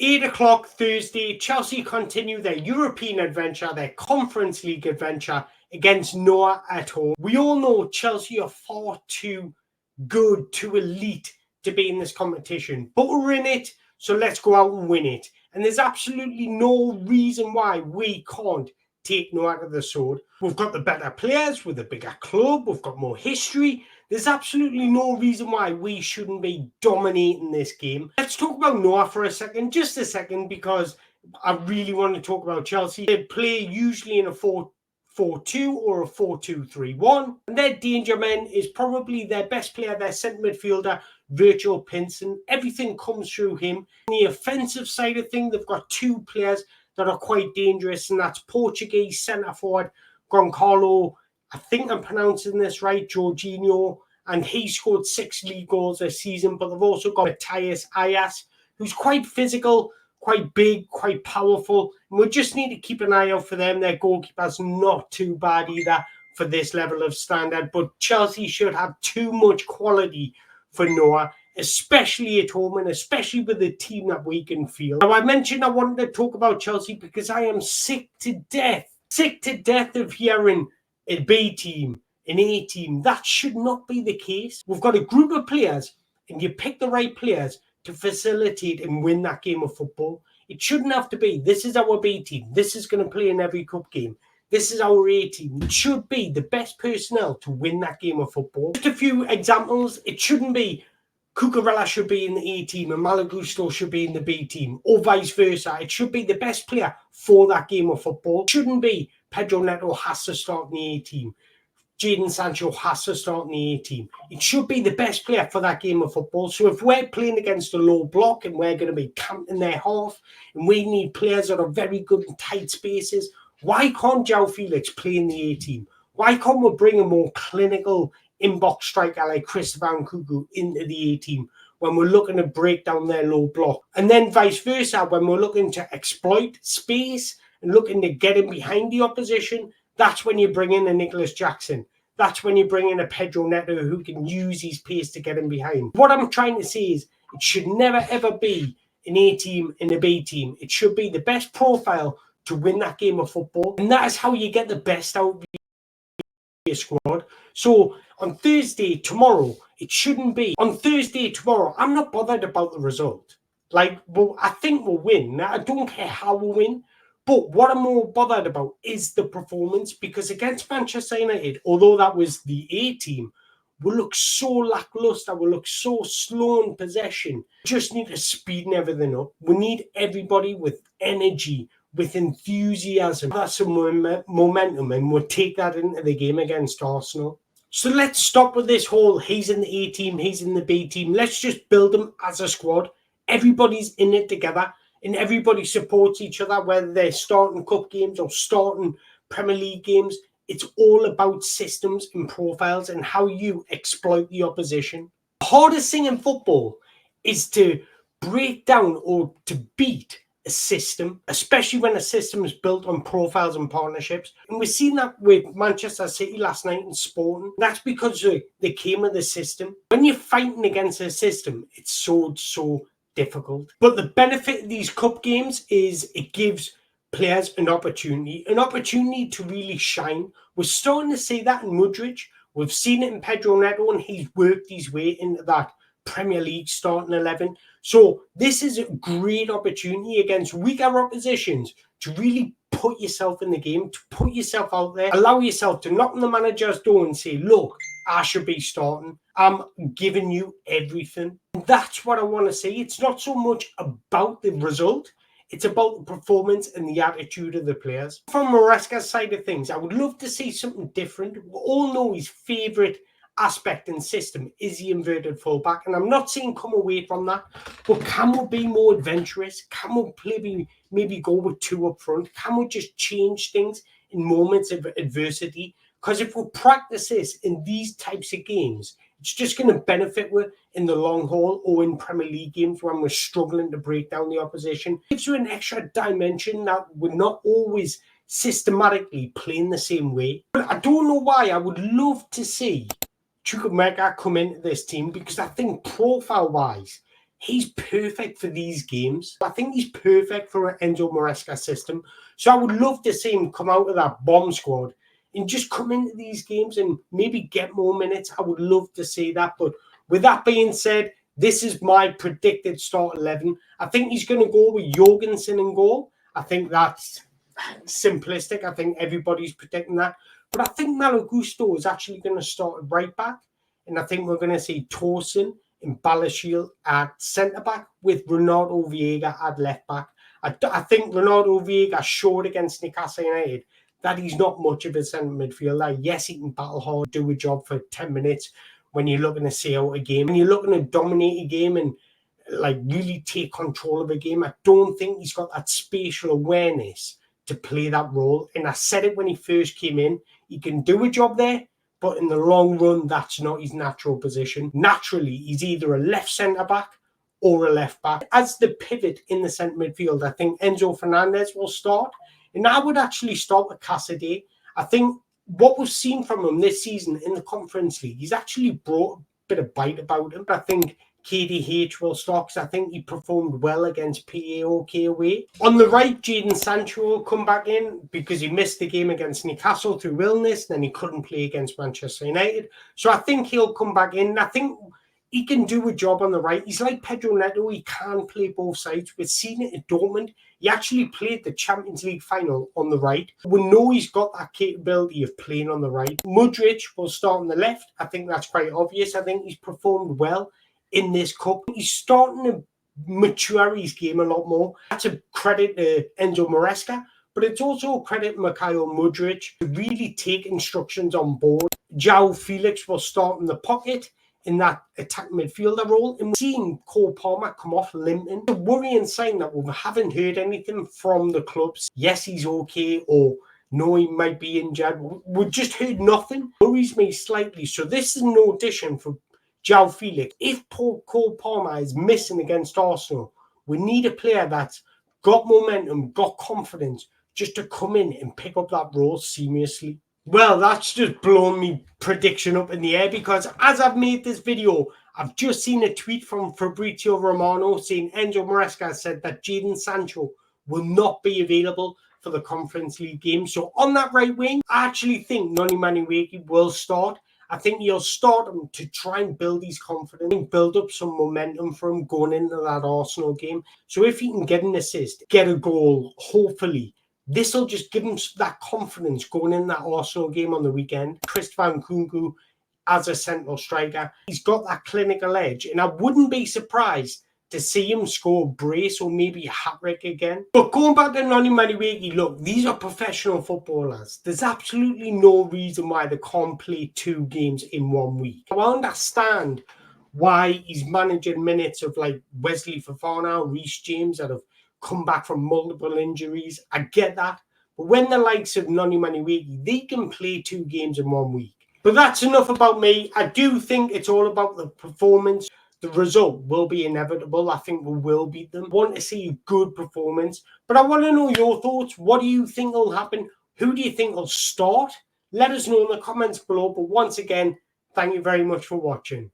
8 o'clock Thursday, Chelsea continue their European adventure, their Conference League adventure against Noah at home. We all know Chelsea are far too good, too elite to be in this competition, but we're in it, so let's go out and win it. And there's absolutely no reason why we can't take Noah to the sword. We've got the better players with a bigger club, we've got more history. There's absolutely no reason why we shouldn't be dominating this game. Let's talk about Noah for a second, just a second, because I really want to talk about Chelsea. They play usually in a 4-4-2 or a 4-2-3-1. And their danger man is probably their best player, their centre midfielder, Virgil Pinson. Everything comes through him. On the offensive side of things, they've got two players that are quite dangerous, and that's Portuguese centre forward Goncalo, I think I'm pronouncing this right, Jorginho, and he scored 6 league goals this season. But they've also got Matthias Ayas, who's quite physical, quite big, quite powerful. And we just need to keep an eye out for them. Their goalkeeper's not too bad either for this level of standard. But Chelsea should have too much quality for Noah, especially at home and especially with the team that we can field. Now, I mentioned I wanted to talk about Chelsea because I am sick to death of hearing a B team, an A team. That should not be the case. We've got a group of players and you pick the right players to facilitate and win that game of football. It shouldn't have to be, this is our B team, this is going to play in every cup game, this is our A team. It should be the best personnel to win that game of football. Just a few examples. It shouldn't be Cucurella should be in the A team and Malagusto should be in the B team, or vice versa. It should be the best player for that game of football. It shouldn't be Pedro Neto has to start in the A team, Jadon Sancho has to start in the A team. It should be the best player for that game of football. So if we're playing against a low block and we're going to be camping their half and we need players that are very good in tight spaces, why can't João Felix play in the A team? Why can't we bring a more clinical inbox striker like Christopher Nkunku into the A team when we're looking to break down their low block? And then vice versa, when we're looking to exploit space and looking to get in behind the opposition, that's when you bring in a Nicholas Jackson. That's when you bring in a Pedro Neto who can use his pace to get in behind. What I'm trying to say is it should never ever be an A team and a B team. It should be the best profile to win that game of football. And that is how you get the best out of your squad. So on Thursday, tomorrow, it shouldn't be. On Thursday, tomorrow, I'm not bothered about the result. Well, I think we'll win. I don't care how we'll win. But what I'm more bothered about is the performance, because against Manchester United, although that was the A team, we look so lackluster, we look so slow in possession. We just need to speeden everything up. We need everybody with energy, with enthusiasm. That's some momentum, and we'll take that into the game against Arsenal. So let's stop with this whole he's in the A team, he's in the B team. Let's just build them as a squad. Everybody's in it together. And everybody supports each other, whether they're starting cup games or starting Premier League games. It's all about systems and profiles and how you exploit the opposition. The hardest thing in football is to break down or to beat a system, especially when a system is built on profiles and partnerships. And we've seen that with Manchester City last night in Sporting. That's because they came with a system. When you're fighting against a system, it's so difficult. But the benefit of these cup games is it gives players an opportunity to really shine. We're starting to see that in Mudryk. We've seen it in Pedro Neto, and he's worked his way into that Premier League starting 11. So this is a great opportunity against weaker oppositions to really put yourself in the game, to put yourself out there, allow yourself to knock on the manager's door and say, look, I should be starting. I'm giving you everything. And that's what I want to see. It's not so much about the result. It's about the performance and the attitude of the players. From Maresca's side of things, I would love to see something different. We all know his favourite aspect and system is the inverted fullback, and I'm not saying come away from that, but can we be more adventurous? Can we maybe go with 2 up front? Can we just change things in moments of adversity? Because if we practice this in these types of games, it's just going to benefit us in the long haul or in Premier League games when we're struggling to break down the opposition. It gives you an extra dimension that we're not always systematically playing the same way. But I don't know why. I would love to see Chukwuemeka come into this team, because I think profile-wise, he's perfect for these games. I think he's perfect for an Enzo Maresca system. So I would love to see him come out of that bomb squad and just come into these games and maybe get more minutes. I would love to see that. But with that being said, this is my predicted start 11. I think he's going to go with Jorgensen in goal. I think that's simplistic. I think everybody's predicting that. But I think Malo Gusto is actually going to start at right back. And I think we're going to see Torsen and Balashil at centre-back with Ronaldo Viega at left-back. I think Ronaldo Viega showed against Newcastle United that he's not much of a centre midfielder. Yes, he can battle hard, do a job for 10 minutes when you're looking to see out a game. When you're looking to dominate a game and like really take control of a game, I don't think he's got that spatial awareness to play that role. And I said it when he first came in, he can do a job there, but in the long run, that's not his natural position. Naturally, he's either a left centre-back or a left-back. As the pivot in the centre midfield, I think Enzo Fernandez will start. And I would actually start with Casadei. I think what we've seen from him this season in the Conference League, he's actually brought a bit of bite about him. I think KDH will start because I think he performed well against PAOK away. On the right, Jadon Sancho will come back in because he missed the game against Newcastle through illness. Then he couldn't play against Manchester United. So I think he'll come back in. I think he can do a job on the right. He's like Pedro Neto. He can play both sides. We've seen it at Dortmund. He actually played the Champions League final on the right. We know he's got that capability of playing on the right. Mudryk will start on the left. I think that's quite obvious. I think he's performed well in this cup. He's starting to mature his game a lot more. That's a credit to Enzo Maresca, but it's also a credit to Mikhail Mudryk to really take instructions on board. João Felix will start in the pocket in that attack midfielder role. And we're seeing Cole Palmer come off limping. The worrying sign that we haven't heard anything from the clubs. Yes, he's okay, or no, he might be injured. We've just heard nothing. Worries me slightly. So this is no audition for João Felix. If Cole Palmer is missing against Arsenal, we need a player that's got momentum, got confidence, just to come in and pick up that role seamlessly. Well, that's just blown me prediction up in the air because as I've made this video, I've just seen a tweet from Fabrizio Romano saying Enzo Maresca said that Jadon Sancho will not be available for the Conference League game. So on that right wing, I actually think Noni Madueke will start. I think he'll start him to try and build his confidence and build up some momentum for him going into that Arsenal game. So if he can get an assist, get a goal, hopefully, this will just give him that confidence going in that Arsenal game on the weekend. Christopher Nkunku as a central striker, he's got that clinical edge, and I wouldn't be surprised to see him score a brace or maybe a hat-trick again. But going back to Noni Madueke, look, these are professional footballers. There's absolutely no reason why they can't play 2 games in 1 week. I understand why he's managing minutes of like Wesley Fofana, Reece James that have come back from multiple injuries. I get that. But when the likes of Noni Madueke, they can play 2 games in 1 week. But that's enough about me. I do think it's all about the performance. The result will be inevitable. I think we will beat them. I want to see a good performance. But I want to know your thoughts. What do you think will happen? Who do you think will start? Let us know in the comments below. But once again, thank you very much for watching.